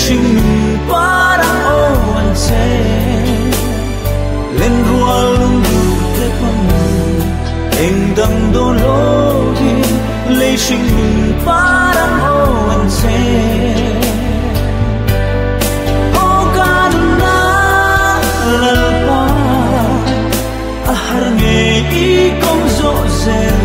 sinh parang oan se len rua lung du te pamu eng dang do lo di le sinh parang oan se o kanuna lalpa ahar nge I kong zo zen